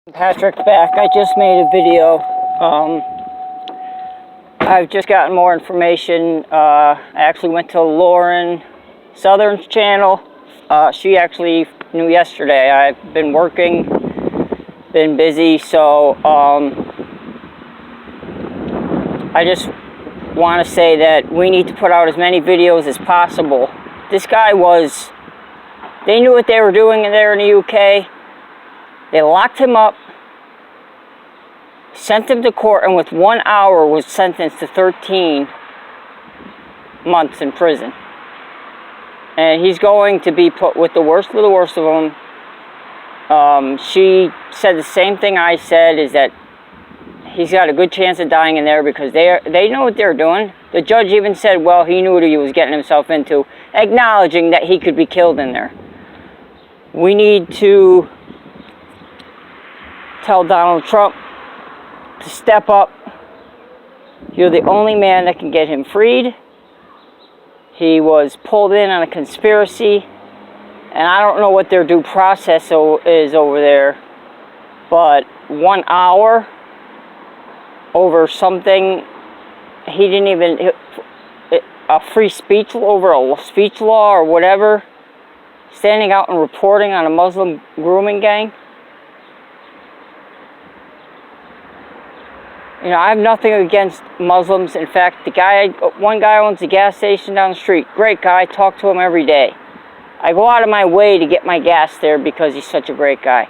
Patrick back. I just made a video. I've just gotten more information. I actually went to Lauren Southern's channel. She actually knew yesterday. I've been working, been busy, so I just want to say that we need to put out as many videos as possible. This guy they knew what they were doing there in the UK. They locked him up, sent him to court, and with 1 hour was sentenced to 13 months in prison. And he's going to be put with the worst of the worst of them. She said the same thing I said, is that he's got a good chance of dying in there because they know what they're doing. The judge even said, well, he knew what he was getting himself into, acknowledging that he could be killed in there. We need to tell Donald Trump to step up. You're the only man that can get him freed. He was pulled in on a conspiracy, and I don't know what their due process is over there, but 1 hour over something he didn't even, a free speech, over a speech law or whatever, standing out and reporting on a Muslim grooming gang. You know, I have nothing against Muslims. In fact, one guy owns a gas station down the street. Great guy. I talk to him every day. I go out of my way to get my gas there because he's such a great guy.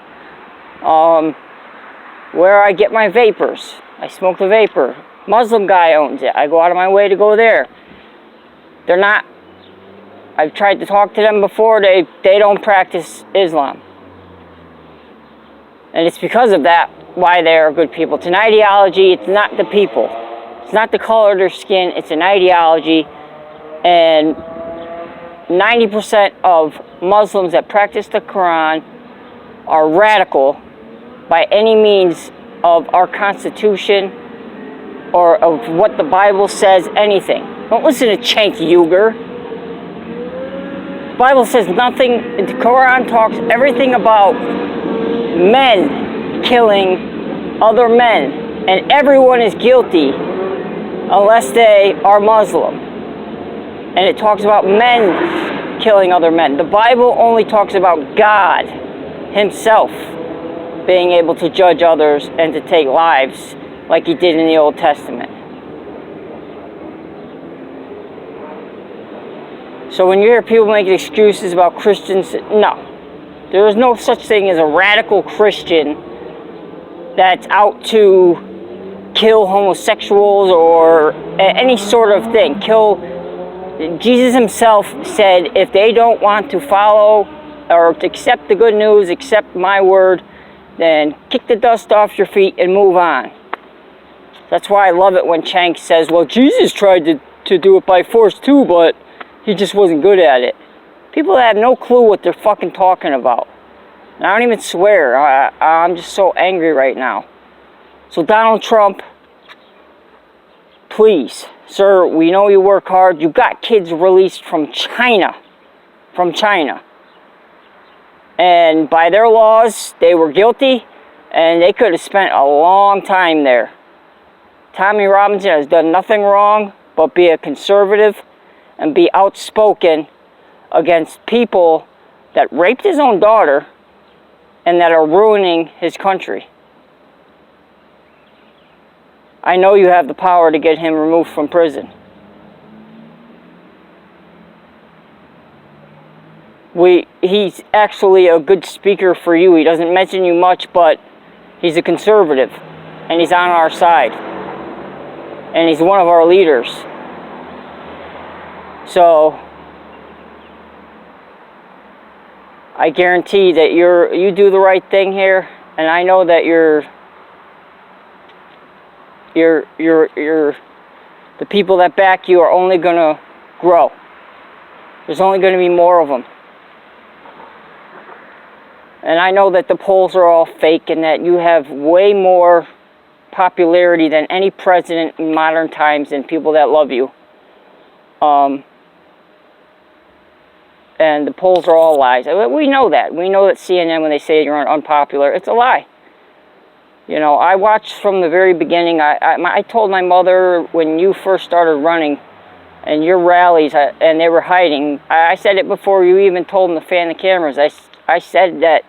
Where I get my vapors, I smoke the vapor. Muslim guy owns it. I go out of my way to go there. I've tried to talk to them before. They don't practice Islam. And it's because of that why they are good people. It's an ideology. It's not the people. It's not the color of their skin. It's an ideology. And 90% of Muslims that practice the Quran are radical by any means of our Constitution or of what the Bible says, anything. Don't listen to Cenk Uygur. The Bible says nothing. The Quran talks everything about men killing other men, and everyone is guilty unless they are Muslim. And it talks about men killing other men. The Bible only talks about God himself being able to judge others and to take lives like he did in the Old Testament. So when you hear people making excuses about Christians, no. There is no such thing as a radical Christian that's out to kill homosexuals or any sort of thing. Jesus himself said, if they don't want to follow or to accept the good news, accept my word, then kick the dust off your feet and move on. That's why I love it when Cenk says, well, Jesus tried to do it by force too, but he just wasn't good at it. People have no clue what they're fucking talking about. And I don't even swear. I'm just so angry right now. So Donald Trump, please, sir, we know you work hard. You got kids released from China. And by their laws, they were guilty, and they could have spent a long time there. Tommy Robinson has done nothing wrong but be a conservative and be outspoken against people that raped his own daughter and that are ruining his country. I know you have the power to get him removed from prison. He's actually a good speaker for you. He doesn't mention you much, but he's a conservative, and he's on our side. And he's one of our leaders. So I guarantee that you do the right thing here, and I know that the people that back you are only going to grow. There's only going to be more of them. And I know that the polls are all fake and that you have way more popularity than any president in modern times and people that love you. And the polls are all lies. We know that. We know that CNN, when they say you're unpopular, it's a lie. You know, I watched from the very beginning. I told my mother when you first started running and your rallies, and they were hiding, I said it before you even told them to fan the cameras. I said that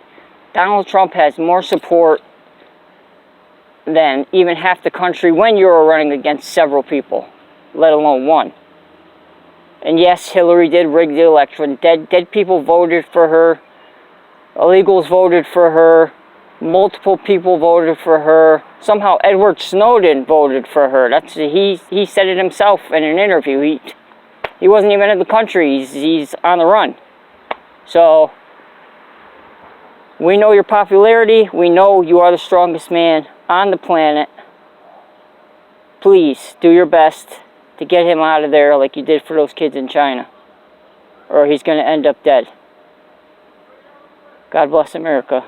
Donald Trump has more support than even half the country when you were running against several people, let alone one. And yes, Hillary did rig the election. Dead people voted for her. Illegals voted for her. Multiple people voted for her. Somehow Edward Snowden voted for her. He said it himself in an interview. He wasn't even in the country. He's on the run. So we know your popularity. We know you are the strongest man on the planet. Please do your best to get him out of there like you did for those kids in China, or he's going to end up dead. God bless America.